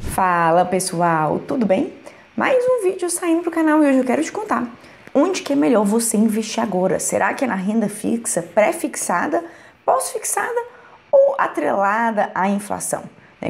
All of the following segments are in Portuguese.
Fala pessoal, tudo bem? Mais um vídeo saindo pro canal e hoje eu quero te contar onde que é melhor você investir agora. Será que é na renda fixa, pré-fixada, pós-fixada ou atrelada à inflação?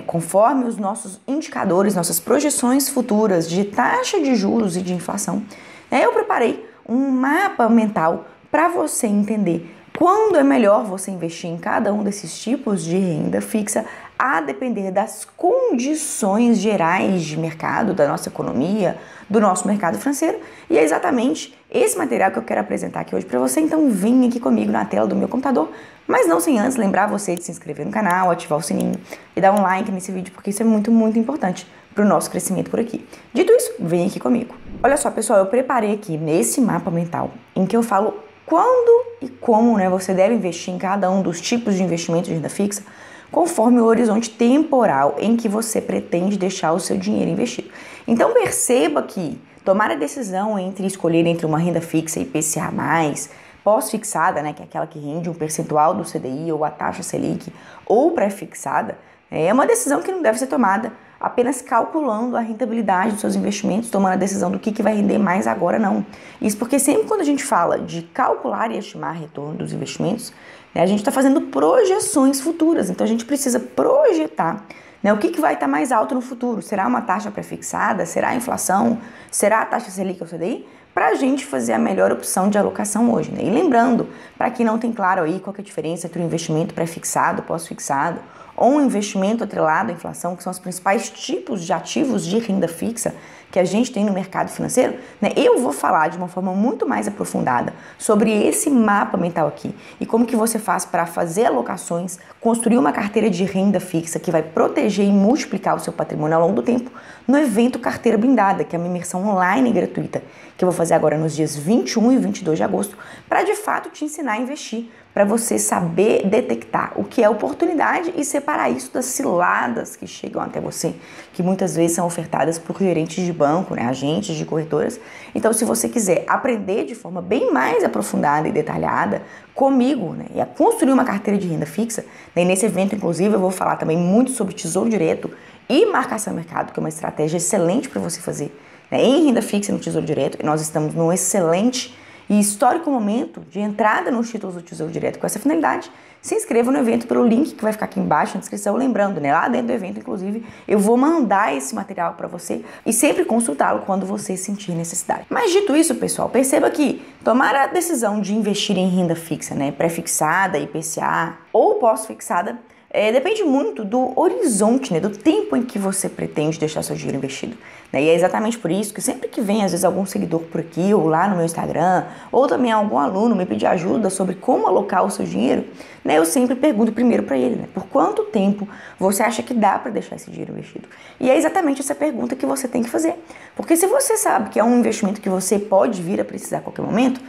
Conforme os nossos indicadores, nossas projeções futuras de taxa de juros e de inflação, eu preparei um mapa mental para você entender quando é melhor você investir em cada um desses tipos de renda fixa, a depender das condições gerais de mercado, da nossa economia, do nosso mercado financeiro. E é exatamente esse material que eu quero apresentar aqui hoje para você. Então vem aqui comigo na tela do meu computador, mas não sem antes lembrar você de se inscrever no canal, ativar o sininho e dar um like nesse vídeo, porque isso é muito importante para o nosso crescimento por aqui. Dito isso, vem aqui comigo. Olha só, pessoal, eu preparei aqui nesse mapa mental em que eu falo quando e como você deve investir em cada um dos tipos de investimento de renda fixa, conforme o horizonte temporal em que você pretende deixar o seu dinheiro investido. Então perceba que tomar a decisão entre escolher entre uma renda fixa IPCA+, pós-fixada, que é aquela que rende um percentual do CDI ou a taxa Selic, ou pré-fixada, é uma decisão que não deve ser tomada apenas calculando a rentabilidade dos seus investimentos, tomando a decisão do que vai render mais agora, não. Isso porque sempre quando a gente fala de calcular e estimar retorno dos investimentos, a gente está fazendo projeções futuras, então a gente precisa projetar o que vai estar mais alto no futuro. Será uma taxa pré-fixada? Será a inflação? Será a taxa Selic ou CDI? Para a gente fazer a melhor opção de alocação hoje. E lembrando, para quem não tem claro aí qual que é a diferença entre o investimento pré-fixado, pós-fixado, ou um investimento atrelado à inflação, que são os principais tipos de ativos de renda fixa que a gente tem no mercado financeiro, eu vou falar de uma forma muito mais aprofundada sobre esse mapa mental aqui e como que você faz para fazer alocações, construir uma carteira de renda fixa que vai proteger e multiplicar o seu patrimônio ao longo do tempo no evento Carteira Blindada, que é uma imersão online gratuita que eu vou fazer agora nos dias 21 e 22 de agosto, para de fato te ensinar a investir, para você saber detectar o que é oportunidade e separar isso das ciladas que chegam até você, que muitas vezes são ofertadas por gerentes de banco, agentes de corretoras. Então, se você quiser aprender de forma bem mais aprofundada e detalhada comigo, e a construir uma carteira de renda fixa, e nesse evento, inclusive, eu vou falar também muito sobre Tesouro Direto e marcação mercado, que é uma estratégia excelente para você fazer em renda fixa e no Tesouro Direto, e nós estamos num excelente e histórico momento de entrada nos títulos do Tesouro Direto com essa finalidade. Se inscreva no evento pelo link que vai ficar aqui embaixo na descrição, lembrando, lá dentro do evento, inclusive, eu vou mandar esse material para você e sempre consultá-lo quando você sentir necessidade. Mas dito isso, pessoal, perceba que tomar a decisão de investir em renda fixa, pré-fixada, IPCA ou pós-fixada, depende muito do horizonte, do tempo em que você pretende deixar seu dinheiro investido. E é exatamente por isso que sempre que vem, às vezes, algum seguidor por aqui, ou lá no meu Instagram, ou também algum aluno me pedir ajuda sobre como alocar o seu dinheiro, eu sempre pergunto primeiro para ele, por quanto tempo você acha que dá para deixar esse dinheiro investido? E é exatamente essa pergunta que você tem que fazer. Porque se você sabe que é um investimento que você pode vir a precisar a qualquer momento,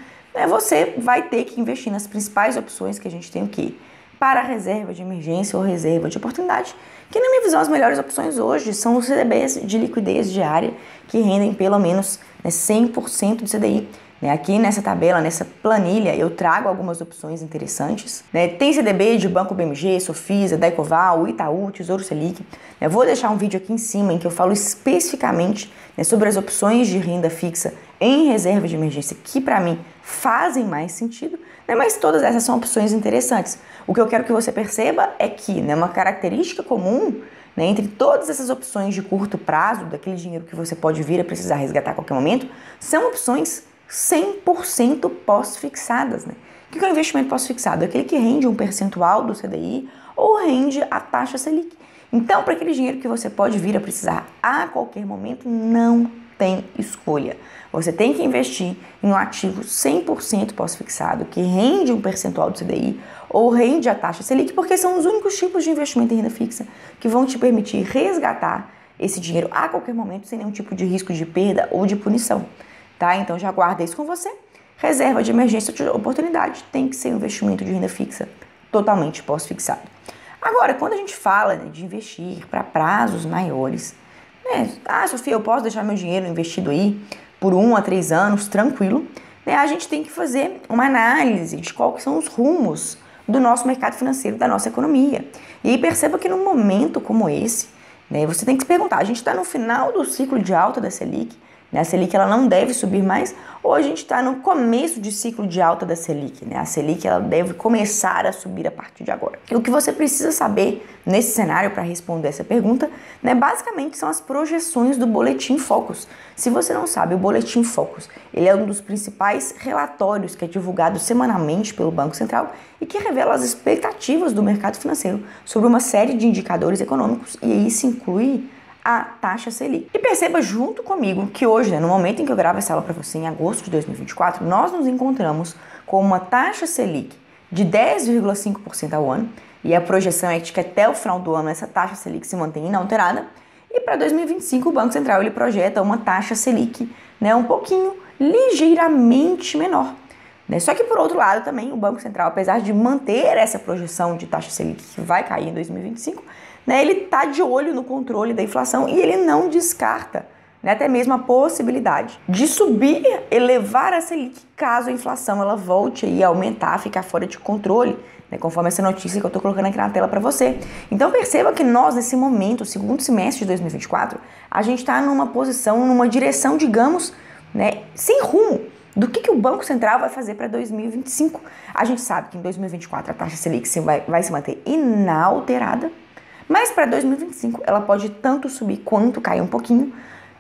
você vai ter que investir nas principais opções que a gente tem aqui para reserva de emergência ou reserva de oportunidade, que na minha visão as melhores opções hoje são os CDBs de liquidez diária, que rendem pelo menos 100% do CDI. Aqui nessa tabela, nessa planilha, eu trago algumas opções interessantes. Tem CDB de Banco BMG, Sofisa, Daicoval, Itaú, Tesouro Selic. Eu vou deixar um vídeo aqui em cima em que eu falo especificamente sobre as opções de renda fixa em reserva de emergência, que para mim fazem mais sentido, mas todas essas são opções interessantes. O que eu quero que você perceba é que uma característica comum entre todas essas opções de curto prazo, daquele dinheiro que você pode vir a precisar resgatar a qualquer momento, são opções 100% pós-fixadas. O que é um investimento pós-fixado? É aquele que rende um percentual do CDI ou rende a taxa Selic. Então, para aquele dinheiro que você pode vir a precisar a qualquer momento, não tem escolha. Você tem que investir em um ativo 100% pós-fixado, que rende um percentual do CDI ou rende a taxa Selic, porque são os únicos tipos de investimento em renda fixa que vão te permitir resgatar esse dinheiro a qualquer momento sem nenhum tipo de risco de perda ou de punição. Então já guarda isso com você. Reserva de emergência de oportunidade tem que ser um investimento de renda fixa totalmente pós-fixado. Agora, quando a gente fala de investir para prazos maiores, Sofia, eu posso deixar meu dinheiro investido aí por 1 a 3 anos, tranquilo. A gente tem que fazer uma análise de quais são os rumos do nosso mercado financeiro, da nossa economia. E perceba que num momento como esse, né? Você tem que se perguntar, a gente está no final do ciclo de alta da Selic, né? A Selic ela não deve subir mais, ou a gente está no começo de ciclo de alta da Selic, né? A Selic ela deve começar a subir a partir de agora. E o que você precisa saber nesse cenário para responder essa pergunta, né, basicamente são as projeções do Boletim Focus. Se você não sabe, o Boletim Focus, ele é um dos principais relatórios que é divulgado semanalmente pelo Banco Central e que revela as expectativas do mercado financeiro sobre uma série de indicadores econômicos, e isso inclui a taxa Selic. E perceba junto comigo que hoje, né, no momento em que eu gravo essa aula para você, em agosto de 2024, nós nos encontramos com uma taxa Selic de 10,5% ao ano, e a projeção é de que até o final do ano essa taxa Selic se mantenha inalterada, e para 2025 o Banco Central ele projeta uma taxa Selic, né, um pouquinho, ligeiramente menor. Só que, por outro lado, também o Banco Central, apesar de manter essa projeção de taxa Selic que vai cair em 2025, né, ele está de olho no controle da inflação e ele não descarta, né, até mesmo a possibilidade de subir, elevar a Selic, caso a inflação ela volte a aumentar, ficar fora de controle, né, conforme essa notícia que eu estou colocando aqui na tela para você. Então perceba que nós, nesse momento, o segundo semestre de 2024, a gente está numa posição, numa direção, digamos, né, sem rumo do que o Banco Central vai fazer para 2025. A gente sabe que em 2024 a taxa Selic vai se manter inalterada, mas para 2025 ela pode tanto subir quanto cair um pouquinho,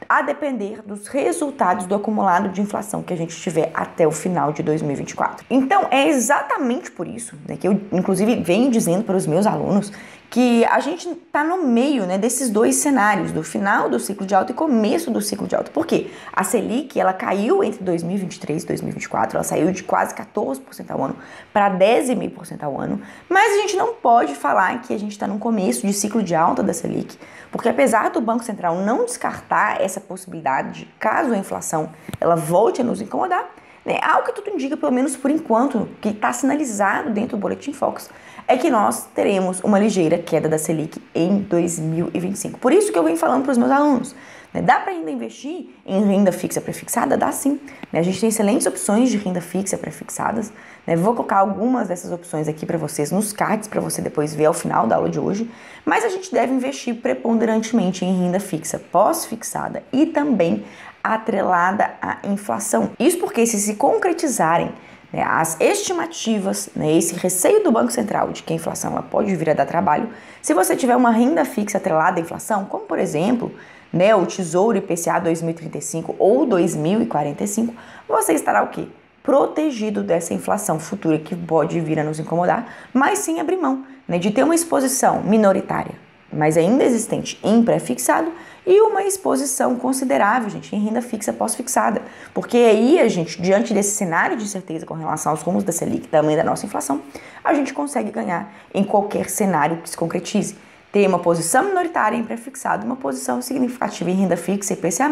a depender dos resultados do acumulado de inflação que a gente tiver até o final de 2024. Então é exatamente por isso, né, que eu inclusive venho dizendo para os meus alunos que a gente está no meio, né, desses dois cenários, do final do ciclo de alta e começo do ciclo de alta. Por quê? A Selic ela caiu entre 2023 e 2024, ela saiu de quase 14% ao ano para 10,5% ao ano, mas a gente não pode falar que a gente está no começo de ciclo de alta da Selic, porque apesar do Banco Central não descartar essa possibilidade, caso a inflação ela volte a nos incomodar, né, algo que tudo indica, pelo menos por enquanto, que está sinalizado dentro do Boletim Focus, é que nós teremos uma ligeira queda da Selic em 2025. Por isso que eu venho falando para os meus alunos, né, dá para ainda investir em renda fixa prefixada? Dá sim. Né, a gente tem excelentes opções de renda fixa prefixadas. Né, vou colocar algumas dessas opções aqui para vocês nos cards, para você depois ver ao final da aula de hoje. Mas a gente deve investir preponderantemente em renda fixa pós-fixada e também atrelada à inflação. Isso porque se concretizarem, né, as estimativas, né, esse receio do Banco Central de que a inflação ela pode vir a dar trabalho, se você tiver uma renda fixa atrelada à inflação, como por exemplo, né, o Tesouro IPCA 2035 ou 2045, você estará o quê? Protegido dessa inflação futura que pode vir a nos incomodar, mas sem abrir mão, né, de ter uma exposição minoritária, mas ainda existente em pré-fixado, e uma exposição considerável, gente, em renda fixa pós-fixada. Porque aí, diante desse cenário de incerteza com relação aos rumos da Selic, também da nossa inflação, a gente consegue ganhar em qualquer cenário que se concretize. Ter uma posição minoritária em pré-fixado, uma posição significativa em renda fixa, IPCA+,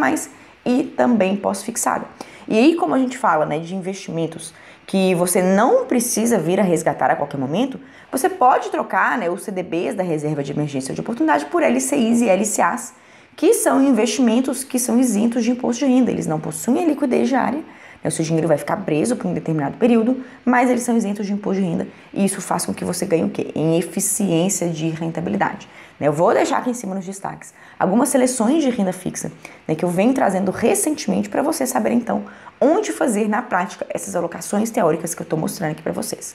e também pós-fixada. E aí, como a gente fala, né, de investimentos que você não precisa vir a resgatar a qualquer momento, você pode trocar, né, os CDBs da Reserva de Emergência de Oportunidade por LCIs e LCAs, que são investimentos que são isentos de imposto de renda. Eles não possuem a liquidez diária, né, o seu dinheiro vai ficar preso por um determinado período, mas eles são isentos de imposto de renda, e isso faz com que você ganhe o quê? Em eficiência de rentabilidade. Eu vou deixar aqui em cima nos destaques algumas seleções de renda fixa, né, que eu venho trazendo recentemente para você saber então onde fazer na prática essas alocações teóricas que eu estou mostrando aqui para vocês.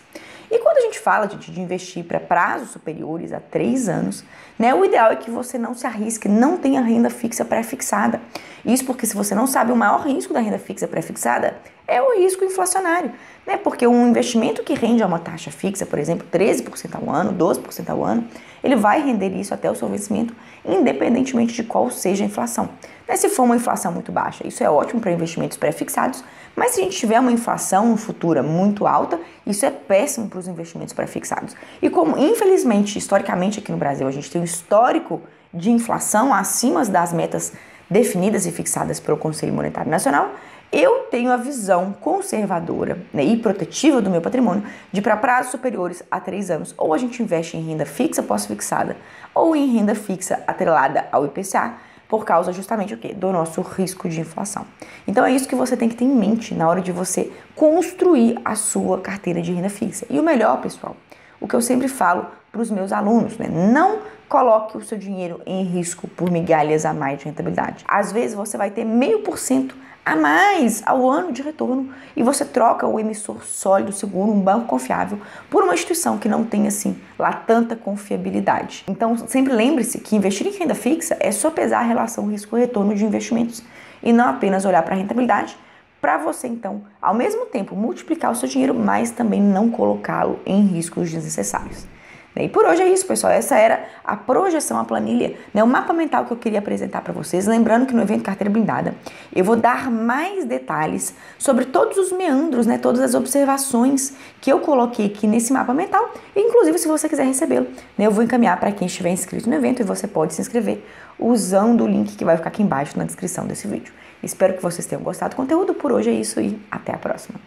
E quando a gente fala, gente, de investir para prazos superiores a 3 anos, né, o ideal é que você não se arrisque, não tenha renda fixa pré-fixada. Isso porque, se você não sabe, o maior risco da renda fixa pré-fixada é o risco inflacionário, né? Porque um investimento que rende a uma taxa fixa, por exemplo, 13% ao ano, 12% ao ano, ele vai render isso até o seu vencimento, independentemente de qual seja a inflação. Se for uma inflação muito baixa, isso é ótimo para investimentos pré-fixados, mas se a gente tiver uma inflação futura muito alta, isso é péssimo para os investimentos pré-fixados. E como, infelizmente, historicamente aqui no Brasil, a gente tem um histórico de inflação acima das metas definidas e fixadas pelo Conselho Monetário Nacional, eu tenho a visão conservadora, né, e protetiva do meu patrimônio de, para prazos superiores a 3 anos, ou a gente investe em renda fixa pós-fixada ou em renda fixa atrelada ao IPCA, por causa justamente o quê? Do nosso risco de inflação. Então é isso que você tem que ter em mente na hora de você construir a sua carteira de renda fixa. E o melhor, pessoal, o que eu sempre falo para os meus alunos, né? Não coloque o seu dinheiro em risco por migalhas a mais de rentabilidade. Às vezes você vai ter 0,5% a mais ao ano de retorno e você troca o emissor sólido, seguro, um banco confiável, por uma instituição que não tem, assim, lá tanta confiabilidade. Então, sempre lembre-se que investir em renda fixa é só pesar a relação risco-retorno de investimentos e não apenas olhar para a rentabilidade, para você, então, ao mesmo tempo, multiplicar o seu dinheiro, mas também não colocá-lo em riscos desnecessários. E por hoje é isso, pessoal. Essa era a projeção, a planilha, né, o mapa mental que eu queria apresentar para vocês. Lembrando que no evento Carteira Blindada eu vou dar mais detalhes sobre todos os meandros, né, todas as observações que eu coloquei aqui nesse mapa mental. E, inclusive, se você quiser recebê-lo, né, eu vou encaminhar para quem estiver inscrito no evento e você pode se inscrever usando o link que vai ficar aqui embaixo na descrição desse vídeo. Espero que vocês tenham gostado do conteúdo. Por hoje é isso e até a próxima.